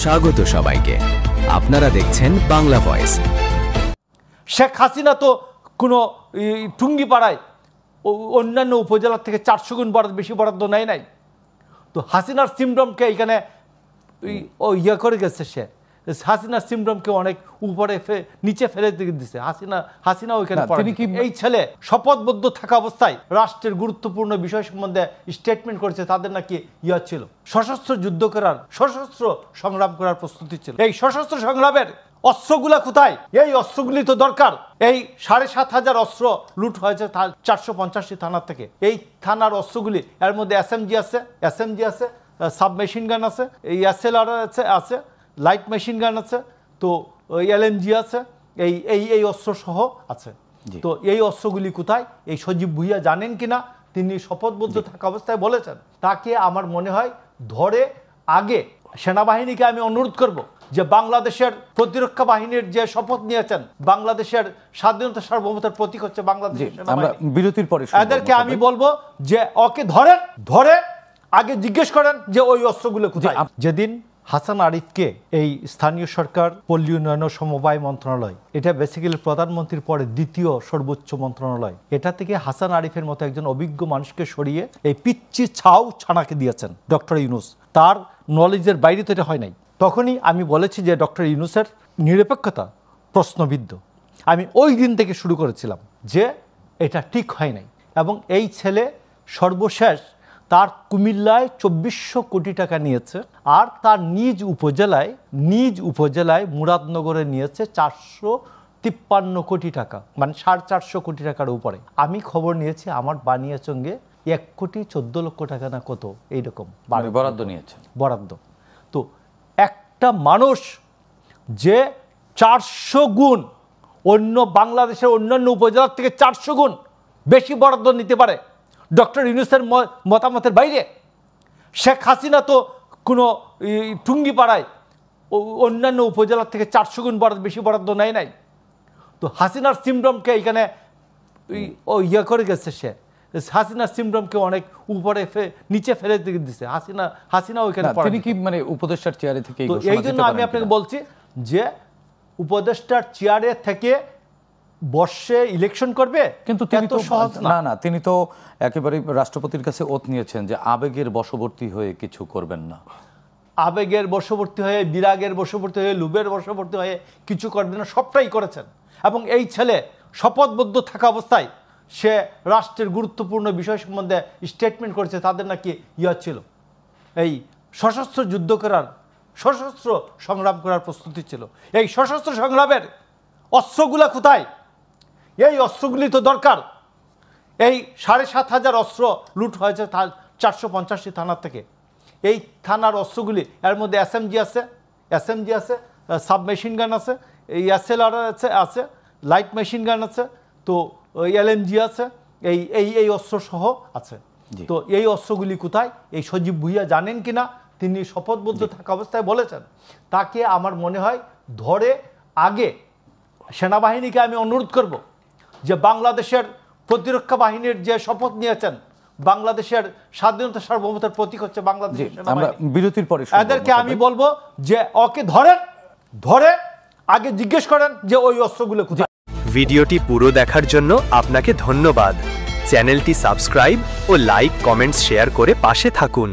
স্বাগত সবাইকে। আপনারা দেখছেন বাংলা ভয়েস। শেখ হাসিনা তো কোনো টুঙ্গিপাড়ায় অন্যান্য উপজেলা থেকে 400 গুণ বেশি বরাদ্দ নেয় নাই। তো হাসিনার সিমডমকে এখানে ইয়ে করে গেছে, সে হাসিনার সিমডমকে অনেক উপরে নিচে ফেলে দিচ্ছে। হাসিনা ওইখানে এই ছেলে শপথবদ্ধ থাকা অবস্থায় রাষ্ট্রের গুরুত্বপূর্ণ বিষয় সম্বন্ধে স্টেটমেন্ট করেছে। তাদের নাকি ইয়া ছিল, সশস্ত্র যুদ্ধ করার, সশস্ত্র সংগ্রাম করার প্রস্তুতি ছিল। এই সশস্ত্র সংগ্রামের অস্ত্রগুলা কোথায়? এই অস্ত্রগুলি তো দরকার। এই 7,500 অস্ত্র লুট হয়েছে 450টি থানা থেকে। এই থানার অস্ত্রগুলি, এর মধ্যে এসএমজি আছে, সাবমেশিন গান আছে, এই এসএলআর আছে, লাইট মেশিন গান আছে, তো এলএমজি আছে, এই অস্ত্র সহ আছে। তো এই অস্ত্রগুলি কোথায়? এই সজীব ভুইয়া জানেন কিনা, তিনি শপথবদ্ধ থাকা অবস্থায় বলেছেন। তাকে আমার মনে হয় ধরে আগে সেনাবাহিনীকে আমি অনুরোধ করব যে বাংলাদেশের প্রতিরক্ষা বাহিনীর যে শপথ নিয়েছেন, বাংলাদেশের স্বাধীনতা সার্বভৌমতার প্রতীক হচ্ছে বাংলাদেশ। আমরা বিরতির পরে এদেরকে আমি বলবো যে ওকে ধরে আগে জিজ্ঞেস করেন যে ওই অস্ত্রগুলো কোথায়। যেদিন হাসান আরিফকে এই স্থানীয় সরকার পল্লী উন্নয়ন ও সমবায় মন্ত্রণালয়, এটা বেসিক্যালি প্রধানমন্ত্রীর পরে দ্বিতীয় সর্বোচ্চ মন্ত্রণালয়, এটা থেকে হাসান আরিফের মতো একজন অভিজ্ঞ মানুষকে সরিয়ে এই পিচ্চি ছানাকে দিয়েছেন ডক্টর ইউনূস। তার নলেজের বাইরে তো এটা হয় নাই। তখনই আমি বলেছি যে ডক্টর ইউনূসের নিরপেক্ষতা প্রশ্নবিদ্ধ। আমি ওই দিন থেকে শুরু করেছিলাম যে এটা ঠিক হয় নাই। এবং এই ছেলে সর্বশেষ তার কুমিল্লায় 2400 কোটি টাকা নিয়েছে, আর তার নিজ উপজেলায় মুরাদনগরে নিয়েছে 453 কোটি টাকা, মানে 450 কোটি টাকার উপরে। আমি খবর নিয়েছি আমার বানিয়াচঙ্গে 1,14,00,000 টাকা না কত এইরকম বরাদ্দ নিয়েছে। বরাদ্দ তো একটা মানুষ যে 400 গুণ অন্য বাংলাদেশের অন্যান্য উপজেলার থেকে 400 গুণ বেশি বরাদ্দ নিতে পারে ডক্টর ইউনূসের মতামতের বাইরে। শেখ হাসিনা তো কোনো টুঙ্গিপাড়ায় অন্যান্য উপজেলার থেকে 400 গুণ বেশি বরাদ্দ নেয় নাই। তো হাসিনার সিমডমকে এখানে ইয়ে করে গেছে, সে হাসিনার সিমডমকে অনেক উপরে নিচে ফেলে দিচ্ছে। হাসিনা ওইখানে তিনি কি মানে উপদেষ্টার চেয়ারে থেকে, তো এই জন্য আমি আপনাকে বলছি যে উপদেষ্টার চেয়ারে থেকে বর্ষে ইলেকশন করবে, কিন্তু তিনি তো সহজ না, তিনি তো একেবারে রাষ্ট্রপতির কাছে ওত নিয়েছেন যে আবেগের বশবর্তী হয়ে কিছু করবেন না। আবেগের বশবর্তী হয়ে, বিরাগের বশবর্তী হয়ে, লুবের বশবর্তী হয়ে কিছু করবেন না, সবটাই করেছেন। এবং এই ছেলে শপথবদ্ধ থাকা অবস্থায় সে রাষ্ট্রের গুরুত্বপূর্ণ বিষয় সম্বন্ধে স্টেটমেন্ট করেছে। তাদের নাকি ইয়া ছিল, এই সশস্ত্র যুদ্ধ করার, সশস্ত্র সংগ্রাম করার প্রস্তুতি ছিল। এই সশস্ত্র সংগ্রামের অস্ত্রগুলা কোথায়? এই অস্ত্রগুলি তো দরকার। এই 7,500 অস্ত্র লুট হয়েছে 450টি থানা থেকে। এই থানার অস্ত্রগুলি, এর মধ্যে এসএমজি আছে, সাবমেশিন গান আছে, এই এসএলআর আছে, লাইট মেশিন গান আছে, তো এলএমজি আছে, এই অস্ত্র সহ আছে। তো এই অস্ত্রগুলি কোথায়? এই সজীব ভুইয়া জানেন কিনা, তিনি শপথবদ্ধ থাকা অবস্থায় বলেছেন। তাকে আমার মনে হয় ধরে আগে সেনাবাহিনীকে আমি অনুরোধ করব যে বাংলাদেশের প্রতিরক্ষা বাহিনীর যে শপথ নিয়েছেন, বাংলাদেশের স্বাধীনতা সার্বভৌমতার প্রতীক হচ্ছে বাংলাদেশ। আমরা বিরতির পরে এদেরকে আমি বলবো যে ওকে ধরে আগে জিজ্ঞেস করেন যে ওই অস্ত্রগুলো কোথায়। ভিডিওটি পুরো দেখার জন্য আপনাকে ধন্যবাদ। চ্যানেলটি সাবস্ক্রাইব ও লাইক, কমেন্টস, শেয়ার করে পাশে থাকুন।